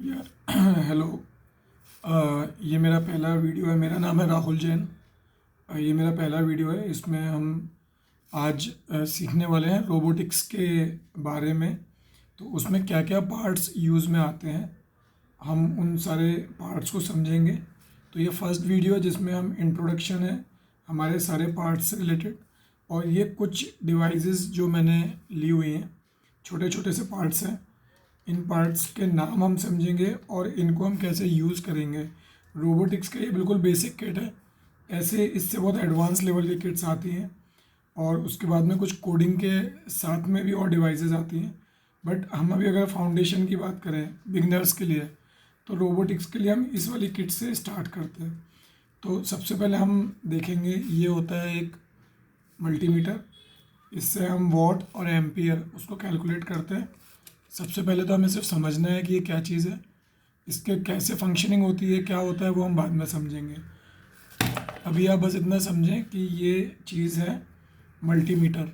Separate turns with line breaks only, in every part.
यार हेलो। ये मेरा पहला वीडियो है। मेरा नाम है राहुल जैन। ये मेरा पहला वीडियो है। इसमें हम आज सीखने वाले हैं रोबोटिक्स के बारे में। तो उसमें क्या क्या पार्ट्स यूज़ में आते हैं, हम उन सारे पार्ट्स को समझेंगे। तो ये फर्स्ट वीडियो है जिसमें हम इंट्रोडक्शन है हमारे सारे पार्ट्स से रिलेटेड, और ये कुछ डिवाइसेस जो मैंने ली हुई हैं, छोटे छोटे से पार्ट्स हैं। इन पार्ट्स के नाम हम समझेंगे और इनको हम कैसे यूज़ करेंगे। रोबोटिक्स का ये बिल्कुल बेसिक किट है। ऐसे इससे बहुत एडवांस लेवल की किट्स आती हैं, और उसके बाद में कुछ कोडिंग के साथ में भी और डिवाइसेस आती हैं। बट हम अभी अगर फाउंडेशन की बात करें बिगनर्स के लिए, तो रोबोटिक्स के लिए हम इस वाली किट से स्टार्ट करते हैं। तो सबसे पहले हम देखेंगे, ये होता है एक मल्टीमीटर। इससे हम वॉट और एम्पियर उसको कैलकुलेट करते हैं। सबसे पहले तो हमें सिर्फ समझना है कि ये क्या चीज़ है, इसके कैसे फंक्शनिंग होती है, क्या होता है, वो हम बाद में समझेंगे। अभी आप बस इतना समझें कि ये चीज़ है मल्टीमीटर,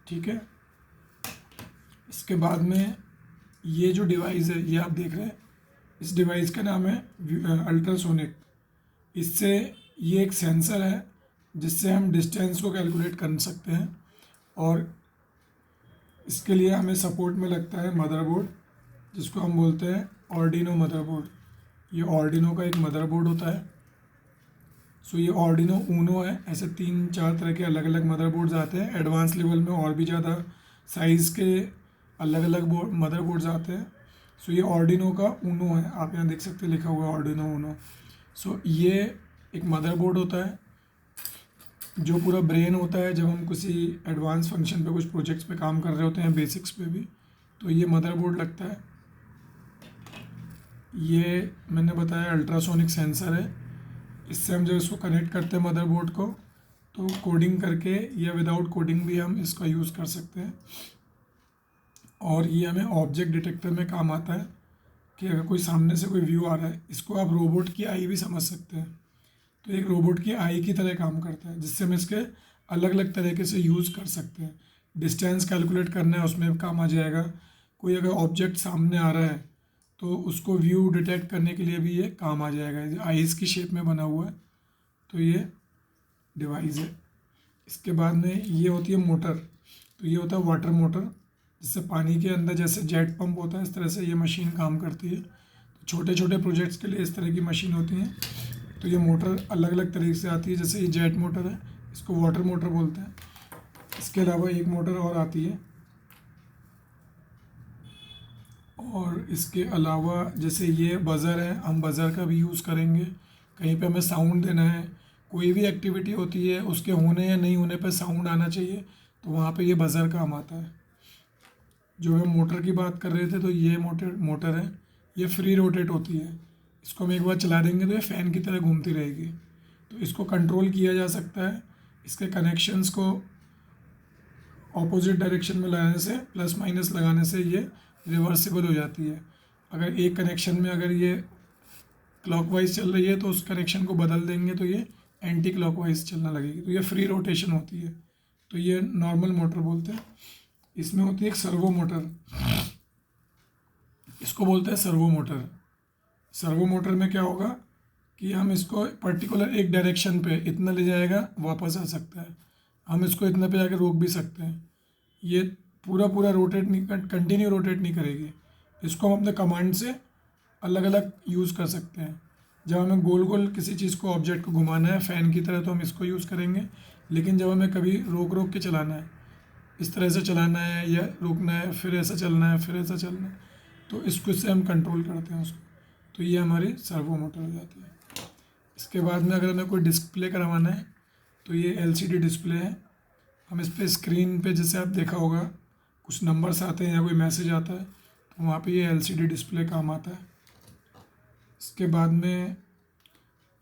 ठीक है। इसके बाद में ये जो डिवाइस है, ये आप देख रहे हैं, इस डिवाइस का नाम है अल्ट्रासोनिक। इससे ये एक सेंसर है जिससे हम डिस्टेंस को कैलकुलेट कर सकते हैं, और इसके लिए हमें सपोर्ट में लगता है मदरबोर्ड, जिसको हम बोलते हैं ऑर्डिनो मदरबोर्ड। ये ऑर्डिनो का एक मदरबोर्ड होता है। सो ये ऑर्डिनो ऊनो है। ऐसे 3-4 तरह के अलग अलग मदरबोर्ड्स आते हैं। एडवांस लेवल में और भी ज़्यादा साइज़ के अलग अलग मदरबोर्ड्स आते हैं। सो ये ऑर्डिनो का ऊनो है, आप यहाँ देख सकते हैं लिखा हुआ है ऑर्डिनो ऊनो। सो ये एक मदरबोर्ड होता है जो पूरा ब्रेन होता है जब हम किसी एडवांस फंक्शन पे, कुछ प्रोजेक्ट्स पे काम कर रहे होते हैं, बेसिक्स पे भी, तो ये मदरबोर्ड लगता है। ये मैंने बताया अल्ट्रासोनिक सेंसर है। इससे हम जब इसको कनेक्ट करते हैं मदरबोर्ड को, तो कोडिंग करके या विदाउट कोडिंग भी हम इसका यूज़ कर सकते हैं। और ये हमें ऑब्जेक्ट डिटेक्टर में काम आता है कि अगर कोई सामने से कोई व्यू आ रहा है, इसको आप रोबोट की आई भी समझ सकते हैं। तो एक रोबोट की आई की तरह काम करता है, जिससे हम इसके अलग अलग तरीके से यूज़ कर सकते हैं। डिस्टेंस कैलकुलेट करना है, उसमें काम आ जाएगा। कोई अगर ऑब्जेक्ट सामने आ रहा है तो उसको व्यू डिटेक्ट करने के लिए भी ये काम आ जाएगा। आइज़ की शेप में बना हुआ है, तो ये डिवाइस है। इसके बाद में ये होती है मोटर। तो ये होता है वाटर मोटर, जिससे पानी के अंदर जैसे जेट पंप होता है, इस तरह से ये मशीन काम करती है। तो छोटे छोटे प्रोजेक्ट्स के लिए इस तरह की मशीन होती हैं। तो ये मोटर अलग अलग तरीके से आती है। जैसे ये जेट मोटर है, इसको वाटर मोटर बोलते हैं। इसके अलावा एक मोटर और आती है, और इसके अलावा जैसे ये बज़र है, हम बज़र का भी यूज़ करेंगे। कहीं पे हमें साउंड देना है, कोई भी एक्टिविटी होती है उसके होने या नहीं होने पे साउंड आना चाहिए, तो वहाँ पे ये बज़र काम आता है। जो हम मोटर की बात कर रहे थे, तो ये मोटर है। ये फ्री रोटेट होती है। इसको हम एक बार चला देंगे तो ये फ़ैन की तरह घूमती रहेगी। तो इसको कंट्रोल किया जा सकता है। इसके कनेक्शंस को ऑपोजिट डायरेक्शन में लगाने से, प्लस माइनस लगाने से ये रिवर्सिबल हो जाती है। अगर एक कनेक्शन में अगर ये क्लॉकवाइज चल रही है तो उस कनेक्शन को बदल देंगे तो ये एंटी क्लॉकवाइज चलना लगेगी, तो ये फ्री रोटेशन होती है। तो ये नॉर्मल मोटर बोलते हैं। इसमें होती है एक सर्वो मोटर, इसको बोलते हैं सर्वो मोटर। सर्वो मोटर में क्या होगा कि हम इसको पर्टिकुलर एक डायरेक्शन पे इतना ले जाएगा, वापस आ सकता है। हम इसको इतना पे जाके रोक भी सकते हैं। ये पूरा पूरा रोटेट नहीं, कंटिन्यू रोटेट नहीं करेगी। इसको हम अपने कमांड से अलग अलग यूज़ कर सकते हैं। जब हमें गोल गोल किसी चीज़ को, ऑब्जेक्ट को घुमाना है फ़ैन की तरह, तो हम इसको यूज़ करेंगे। लेकिन जब हमें कभी रोक रोक के चलाना है, इस तरह से चलाना है या रोकना है, फिर ऐसा चलना है, फिर ऐसा चलना है, तो इसको इससे हम कंट्रोल करते हैं उसको। तो ये हमारी सर्वो मोटर हो जाती है। इसके बाद में अगर हमें कोई डिस्प्ले करवाना है, तो ये एलसीडी डिस्प्ले है। हम इस पर स्क्रीन पे, जैसे आप देखा होगा, कुछ नंबर्स आते हैं या कोई मैसेज आता है, तो वहाँ पे ये एलसीडी डिस्प्ले काम आता है। इसके बाद में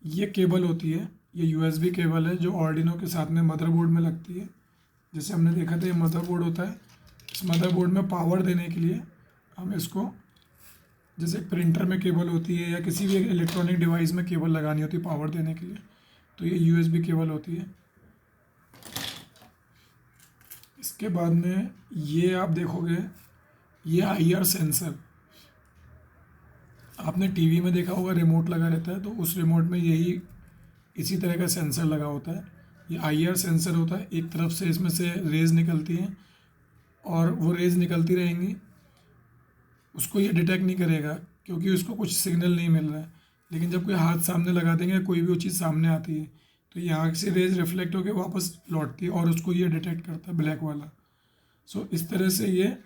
ये केबल होती है, ये यूएसबी केबल है जो ऑर्डिनो के साथ में मदरबोर्ड में लगती है। जैसे हमने देखा था, ये मदरबोर्ड होता है। इस मदरबोर्ड में पावर देने के लिए हम इसको, जैसे प्रिंटर में केबल होती है या किसी भी इलेक्ट्रॉनिक डिवाइस में केबल लगानी होती है पावर देने के लिए, तो ये यूएसबी केबल होती है। इसके बाद में ये आप देखोगे, ये आईआर सेंसर, आपने टीवी में देखा होगा रिमोट लगा रहता है, तो उस रिमोट में यही इसी तरह का सेंसर लगा होता है। ये आईआर सेंसर होता है, एक तरफ से इसमें से रेज़ निकलती हैं और वो रेज़ निकलती रहेंगी, उसको ये डिटेक्ट नहीं करेगा क्योंकि उसको कुछ सिग्नल नहीं मिल रहा है। लेकिन जब कोई हाथ सामने लगा देंगे, कोई भी वो चीज़ सामने आती है, तो यहाँ से रेज रिफ्लेक्ट होकर वापस लौटती है और उसको ये डिटेक्ट करता है, ब्लैक वाला। सो इस तरह से ये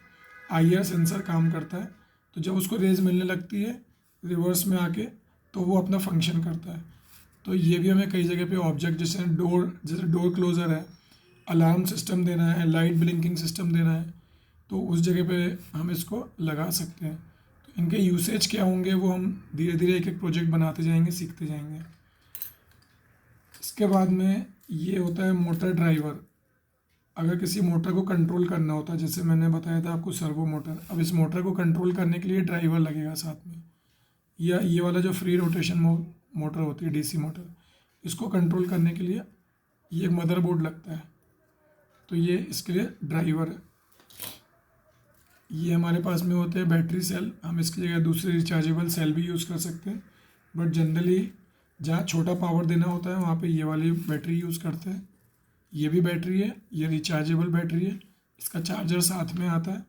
आईआर सेंसर काम करता है। तो जब उसको रेज मिलने लगती है रिवर्स में आके, तो वो अपना फंक्शन करता है। तो ये भी हमें कई जगह पे ऑब्जेक्ट, जैसे डोर क्लोज़र है, अलार्म सिस्टम देना है, लाइट ब्लिंकिंग सिस्टम देना है, तो उस जगह पे हम इसको लगा सकते हैं। तो इनके यूसेज क्या होंगे वो हम धीरे धीरे एक एक प्रोजेक्ट बनाते जाएंगे, सीखते जाएंगे। इसके बाद में ये होता है मोटर ड्राइवर। अगर किसी मोटर को कंट्रोल करना होता है, जैसे मैंने बताया था आपको सर्वो मोटर, अब इस मोटर को कंट्रोल करने के लिए ड्राइवर लगेगा साथ में, या ये वाला जो फ्री रोटेशन मोटर होती है, डीसी मोटर, इसको कंट्रोल करने के लिए ये एक मदरबोर्ड लगता है। तो ये इसके लिए ड्राइवर है। ये हमारे पास में होते हैं बैटरी सेल, हम इसकी जगह दूसरे रिचार्जेबल सेल भी यूज़ कर सकते हैं, बट जनरली जहाँ छोटा पावर देना होता है वहाँ पे ये वाली बैटरी यूज़ करते हैं। ये भी बैटरी है, ये रिचार्जेबल बैटरी है, इसका चार्जर साथ में आता है,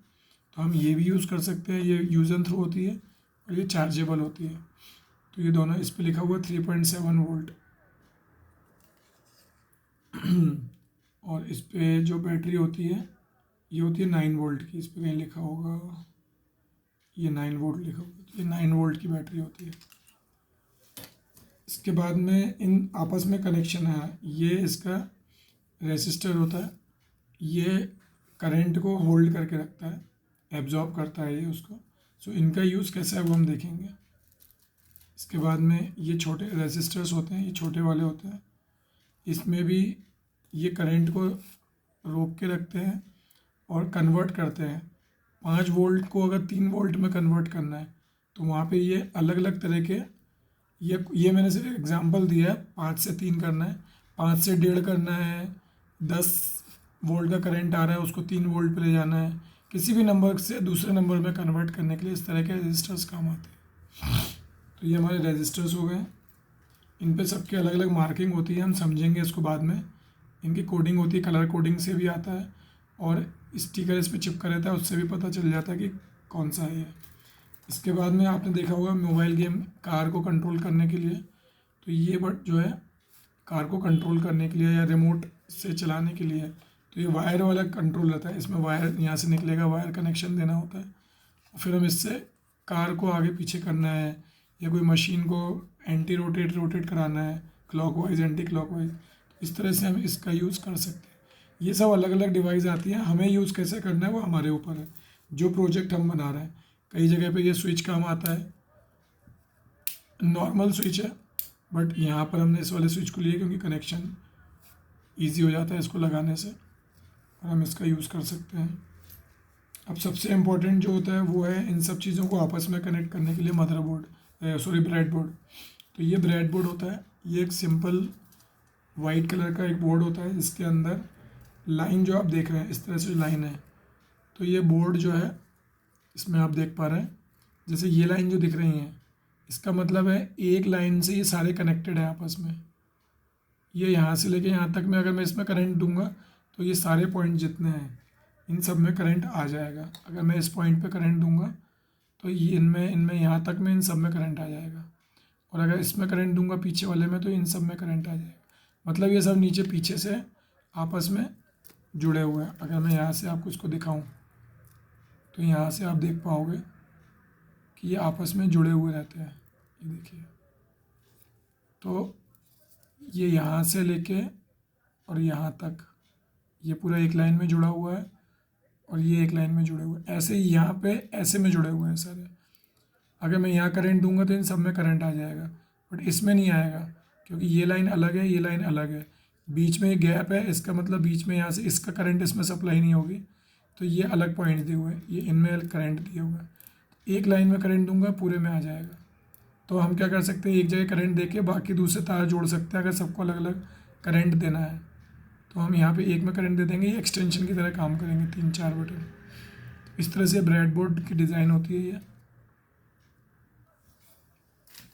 तो हम ये भी यूज़ कर सकते हैं। ये यूज़ एंड थ्रो होती है और ये चार्जेबल होती है। तो ये दोनों, इस पर लिखा हुआ 3.7 वोल्ट और इस पर जो बैटरी होती है ये होती है 9 वोल्ट की। इस पर कहीं लिखा होगा, ये 9 वोल्ट लिखा होगा, तो ये 9 वोल्ट की बैटरी होती है। इसके बाद में इन आपस में कनेक्शन है, ये इसका रेसिस्टर होता है, ये करंट को होल्ड करके रखता है, एब्जॉर्ब करता है ये उसको। सो इनका यूज़ कैसा है वो हम देखेंगे। इसके बाद में ये छोटे रेसिस्टर्स होते हैं, ये छोटे वाले होते हैं, इसमें भी ये करंट को रोक के रखते हैं और कन्वर्ट करते हैं। 5 वोल्ट को अगर 3 वोल्ट में कन्वर्ट करना है तो वहाँ पे ये अलग अलग तरह के, ये मैंने सिर्फ एग्जांपल दिया है, 5 से 3 करना है, 5 से 1.5 करना है, 10 वोल्ट का करंट आ रहा है उसको 3 वोल्ट पे ले जाना है, किसी भी नंबर से दूसरे नंबर में कन्वर्ट करने के लिए इस तरह के रजिस्टर्स काम आते हैं। तो ये हमारे रजिस्टर्स हो गए, इन पे सबके अलग अलग मार्किंग होती है, हम समझेंगे इसको बाद में। इनकी कोडिंग होती है, कलर कोडिंग से भी आता है और स्टिकर इस पर चिपका रहता है, उससे भी पता चल जाता है कि कौन सा है ये। इसके बाद में आपने देखा होगा मोबाइल गेम कार को कंट्रोल करने के लिए, तो ये बट जो है कार को कंट्रोल करने के लिए या रिमोट से चलाने के लिए, तो ये वायर वाला कंट्रोल रहता है। इसमें वायर यहाँ से निकलेगा, वायर कनेक्शन देना होता है, और फिर हम इससे कार को आगे पीछे करना है या कोई मशीन को एंटी रोटेट कराना है, क्लॉकवाइज एंटी क्लॉकवाइज, इस तरह से हम इसका यूज़ कर सकते हैं। ये सब अलग अलग डिवाइस आती हैं, हमें यूज़ कैसे करना है वो हमारे ऊपर है, जो प्रोजेक्ट हम बना रहे हैं। कई जगह पे ये स्विच काम आता है, नॉर्मल स्विच है, बट यहाँ पर हमने इस वाले स्विच को लिए क्योंकि कनेक्शन ईजी हो जाता है इसको लगाने से, और हम इसका यूज़ कर सकते हैं। अब सबसे इम्पोर्टेंट जो होता है वो है इन सब चीज़ों को आपस में कनेक्ट करने के लिए मदरबोर्ड, ब्रेडबोर्ड। तो ये ब्रेडबोर्ड होता है, ये एक सिंपल वाइट कलर का एक बोर्ड होता है जिसके अंदर लाइन जो आप देख रहे हैं इस तरह से लाइन है। तो ये बोर्ड जो है इसमें आप देख पा रहे हैं, जैसे ये लाइन जो दिख रही है इसका मतलब है एक लाइन से ये सारे कनेक्टेड है आपस में। ये यहाँ से लेके यहाँ तक में अगर मैं इसमें करंट दूंगा तो ये सारे पॉइंट जितने हैं इन सब में करंट आ जाएगा। अगर मैं इस पॉइंट पे करंट दूंगा तो ये इनमें यहाँ तक में इन सब में करंट आ जाएगा, और अगर इसमें करंट दूंगा पीछे वाले में तो इन सब में करंट आ जाएगा। मतलब ये सब नीचे पीछे से आपस में जुड़े हुए हैं। अगर मैं यहाँ से आपको इसको दिखाऊं तो यहाँ से आप देख पाओगे कि ये आपस में जुड़े हुए रहते हैं। ये देखिए, तो ये यहाँ से लेके और यहाँ तक ये पूरा एक लाइन में जुड़ा हुआ है और ये एक लाइन में जुड़े हुए हैं। ऐसे ही यहाँ पे ऐसे में जुड़े हुए हैं सारे। अगर मैं यहाँ करंट दूंगा तो इन सब में करंट आ जाएगा, बट इसमें नहीं आएगा क्योंकि ये लाइन अलग है, ये लाइन अलग है, बीच में एक गैप है। इसका मतलब बीच में यहाँ से इसका करंट इसमें सप्लाई नहीं होगी, तो ये अलग पॉइंट दिए हुए हैं, ये इनमें करंट दिया हुआ है। एक लाइन में करंट दूंगा पूरे में आ जाएगा। तो हम क्या कर सकते हैं, एक जगह करंट देके बाकी दूसरे तार जोड़ सकते हैं अगर सबको अलग अलग करंट देना है। तो हम यहाँ पे एक में करंट दे देंगे, ये एक्सटेंशन की तरह काम करेंगे, 3-4 बटन। इस तरह से ब्रेडबोर्ड की डिज़ाइन होती है ये।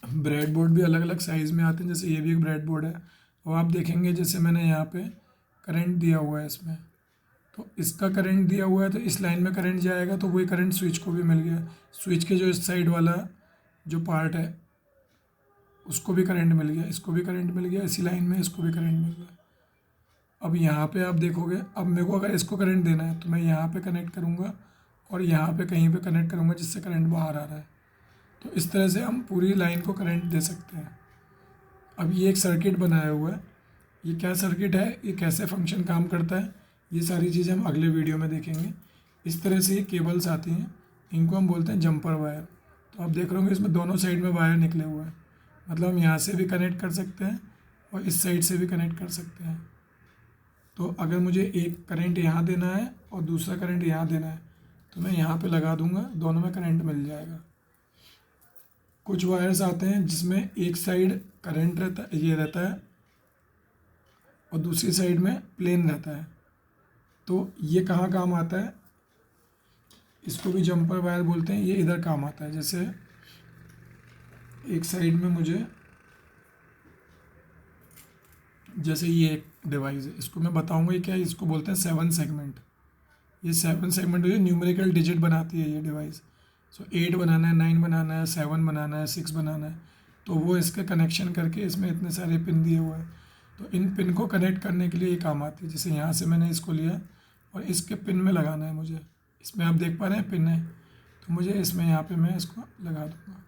ब्रेड बोर्ड भी अलग अलग साइज़ में आते हैं, जैसे ये भी एक ब्रेड बोर्ड है। और आप देखेंगे जैसे मैंने यहाँ पे करंट दिया हुआ है इसमें, तो इसका करंट दिया हुआ है तो इस लाइन में करंट जाएगा, तो वही करंट स्विच को भी मिल गया। स्विच के जो इस साइड वाला जो पार्ट है उसको भी करंट मिल गया, इसको भी करंट मिल गया, इसी लाइन में इसको भी करंट मिल गया। अब यहाँ पे आप देखोगे, अब मेरे को अगर इसको करंट देना है तो मैं यहाँ पे कनेक्ट करूँगा और यहाँ पे कहीं पे कनेक्ट करूँगा जिससे करंट बाहर आ रहा है। तो इस तरह से हम पूरी लाइन को करंट दे सकते हैं। अब ये एक सर्किट बनाया हुआ है, ये क्या सर्किट है, ये कैसे फंक्शन काम करता है, ये सारी चीज़ें हम अगले वीडियो में देखेंगे। इस तरह से ये केबल्स आती हैं, इनको हम बोलते हैं जंपर वायर। तो आप देख रहे होंगे इसमें दोनों साइड में वायर निकले हुए हैं, मतलब हम यहाँ से भी कनेक्ट कर सकते हैं और इस साइड से भी कनेक्ट कर सकते हैं। तो अगर मुझे एक करंट यहाँ देना है और दूसरा करंट यहाँ देना है तो मैं यहाँ पे लगा दूंगा, दोनों में करंट मिल जाएगा। कुछ वायर्स आते हैं जिसमें एक साइड करंट रहता ये रहता है और दूसरी साइड में प्लेन रहता है। तो ये कहाँ काम आता है, इसको भी जंपर वायर बोलते हैं। ये इधर काम आता है, जैसे एक साइड में मुझे, जैसे ये एक डिवाइस है, इसको मैं बताऊंगा ये क्या है। इसको बोलते हैं 7 सेगमेंट। ये 7 सेगमेंट जो न्यूमेरिकल डिजिट बनाती है ये डिवाइस। सो 8 बनाना है, 9 बनाना है, 7 बनाना है, 6 बनाना है, तो वो इसके कनेक्शन करके इसमें इतने सारे पिन दिए हुए हैं, तो इन पिन को कनेक्ट करने के लिए ये काम आती है। जैसे यहाँ से मैंने इसको लिया और इसके पिन में लगाना है मुझे, इसमें आप देख पा रहे हैं पिन है, तो मुझे इसमें यहाँ पे मैं इसको लगा दूँगा।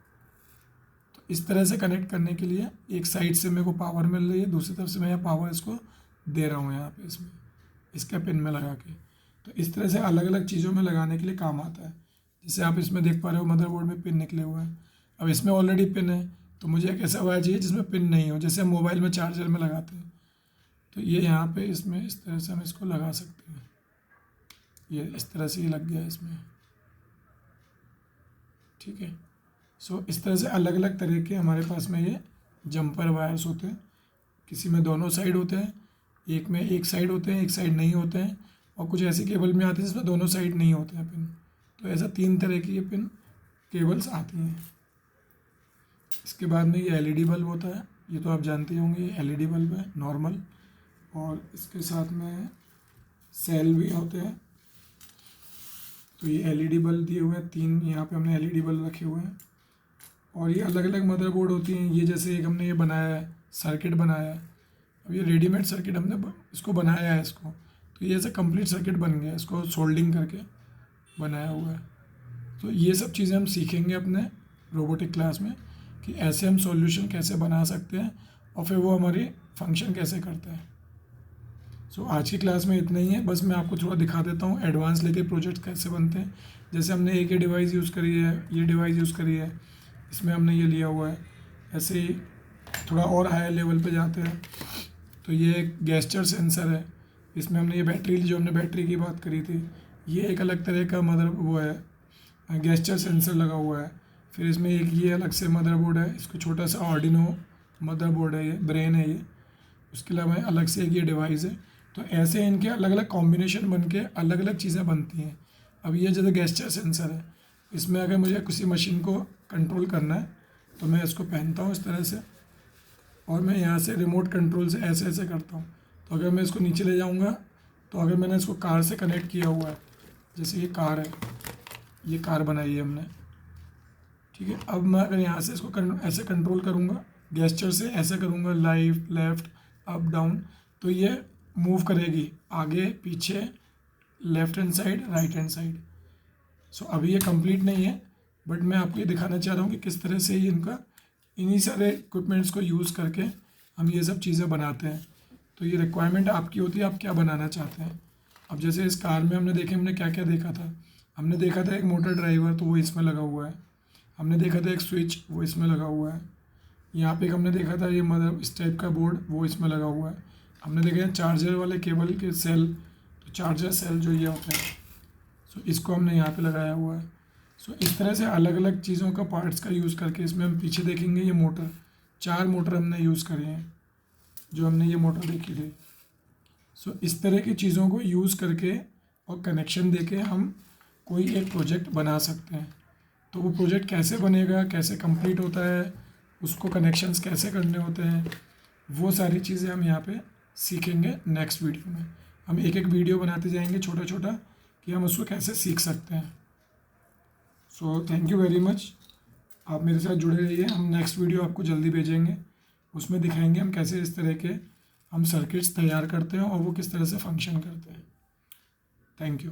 तो इस तरह से कनेक्ट करने के लिए एक साइड से मेरे को पावर मिल रही है, दूसरी तरफ से मैं यहाँ पावर इसको दे रहा हूँ यहाँ पे इसमें, इसका पिन में लगा के। तो इस तरह से अलग अलग चीज़ों में लगाने के लिए काम आता है। जैसे आप इसमें देख पा रहे हो मदरबोर्ड में पिन निकले हुए हैं। अब इसमें ऑलरेडी पिन है, तो मुझे एक ऐसा वायर चाहिए जिसमें पिन नहीं हो, जैसे हम मोबाइल में चार्जर में लगाते हैं। तो ये यहाँ पे इसमें इस तरह से हम इसको लगा सकते हैं। ये इस तरह से ही लग गया इसमें, ठीक है। सो इस तरह से अलग अलग तरह के हमारे पास में ये जंपर वायर्स होते हैं। किसी में दोनों साइड होते हैं, एक में एक साइड होते हैं, एक साइड नहीं होते हैं, और कुछ ऐसी केबल में आती है जिसमें दोनों साइड नहीं होते हैं पिन। तो ऐसा 3 तरह की ये पिन केबल्स आती हैं। इसके बाद में ये एलईडी बल्ब होता है, ये तो आप जानते ही होंगे, ये एलईडी बल्ब है नॉर्मल, और इसके साथ में सेल भी होते हैं। तो ये एलईडी बल्ब दिए हुए हैं 3, यहाँ पे हमने एलईडी बल्ब रखे हुए हैं। और ये अलग अलग मदरबोर्ड होती हैं। ये जैसे एक हमने ये बनाया है, सर्किट बनाया है। अब ये रेडीमेड सर्किट हमने इसको बनाया है इसको, तो ये ऐसा कंप्लीट सर्किट बन गया, इसको सोल्डिंग करके बनाया हुआ है। तो ये सब चीज़ें हम सीखेंगे अपने रोबोटिक क्लास में कि ऐसे हम सॉल्यूशन कैसे बना सकते हैं और फिर वो हमारी फंक्शन कैसे करता है। सो आज की क्लास में इतना ही है, बस मैं आपको थोड़ा दिखा देता हूँ एडवांस लेके प्रोजेक्ट कैसे बनते हैं। जैसे हमने एक ये डिवाइस यूज़ करी है, ये डिवाइस यूज़ करी है, इसमें हमने ये लिया हुआ है। ऐसे ही थोड़ा और हायर लेवल पे जाते हैं तो ये एक गेस्चर सेंसर है, इसमें हमने ये बैटरी, जो हमने बैटरी की बात करी थी, ये एक अलग तरह का वो है गेस्चर सेंसर लगा हुआ है। फिर इसमें एक ये अलग से मदरबोर्ड है, इसको छोटा सा आर्डिनो मदरबोर्ड है, ये ब्रेन है ये। उसके अलावा अलग से एक ये डिवाइस है। तो ऐसे इनके अलग अलग कॉम्बिनेशन बन के अलग अलग चीज़ें बनती हैं। अब ये जैसे गेस्चर सेंसर है, इसमें अगर मुझे किसी मशीन को कंट्रोल करना है तो मैं इसको पहनता हूँ इस तरह से, और मैं यहाँ से रिमोट कंट्रोल से ऐसे ऐसे करता हूँ। तो अगर मैं इसको नीचे ले जाऊँगा, तो अगर मैंने इसको कार से कनेक्ट किया हुआ है, जैसे ये कार है, ये कार बनाई है हमने, ठीक है। अब मैं अगर यहाँ से इसको ऐसे कंट्रोल करूँगा, गेस्चर से ऐसे करूँगा, लाइट, लेफ़्ट, अप, डाउन, तो ये मूव करेगी आगे पीछे, left hand side, right hand side. So अभी ये कंप्लीट नहीं है, बट मैं आपको ये दिखाना चाह रहा हूँ कि किस तरह से ही इन्हीं सारे इक्विपमेंट्स को यूज़ करके हम ये सब चीज़ें बनाते हैं। तो ये रिक्वायरमेंट आपकी होती है, आप क्या बनाना चाहते हैं। अब जैसे इस कार में हमने क्या क्या देखा था। हमने देखा था एक मोटर ड्राइवर, तो वो इसमें लगा हुआ है। हमने देखा था एक स्विच, वो इसमें लगा हुआ है। यहाँ पे हमने देखा था ये इस टाइप का बोर्ड, वो इसमें लगा हुआ है। हमने देखा है चार्जर वाले केबल के सेल, तो चार्जर सेल जो ये होता है, सो इसको हमने यहाँ पे लगाया हुआ है। सो इस तरह से अलग अलग चीज़ों का पार्ट्स का यूज़ करके, इसमें हम पीछे देखेंगे ये मोटर, 4 मोटर हमने यूज़ करे हैं, जो हमने ये मोटर देखी थी। सो इस तरह की चीज़ों को यूज़ करके और कनेक्शन देके हम कोई एक प्रोजेक्ट बना सकते हैं। तो वो प्रोजेक्ट कैसे बनेगा, कैसे कंप्लीट होता है, उसको कनेक्शंस कैसे करने होते हैं, वो सारी चीज़ें हम यहाँ पे सीखेंगे नेक्स्ट वीडियो में। हम एक एक वीडियो बनाते जाएंगे छोटा छोटा कि हम उसको कैसे सीख सकते हैं। So thank you very much, आप मेरे साथ जुड़े रहिए। हम नेक्स्ट वीडियो आपको जल्दी भेजेंगे, उसमें दिखाएंगे हम कैसे इस तरह के हम सर्किट्स तैयार करते हैं और वो किस तरह से फंक्शन करते हैं। Thank you.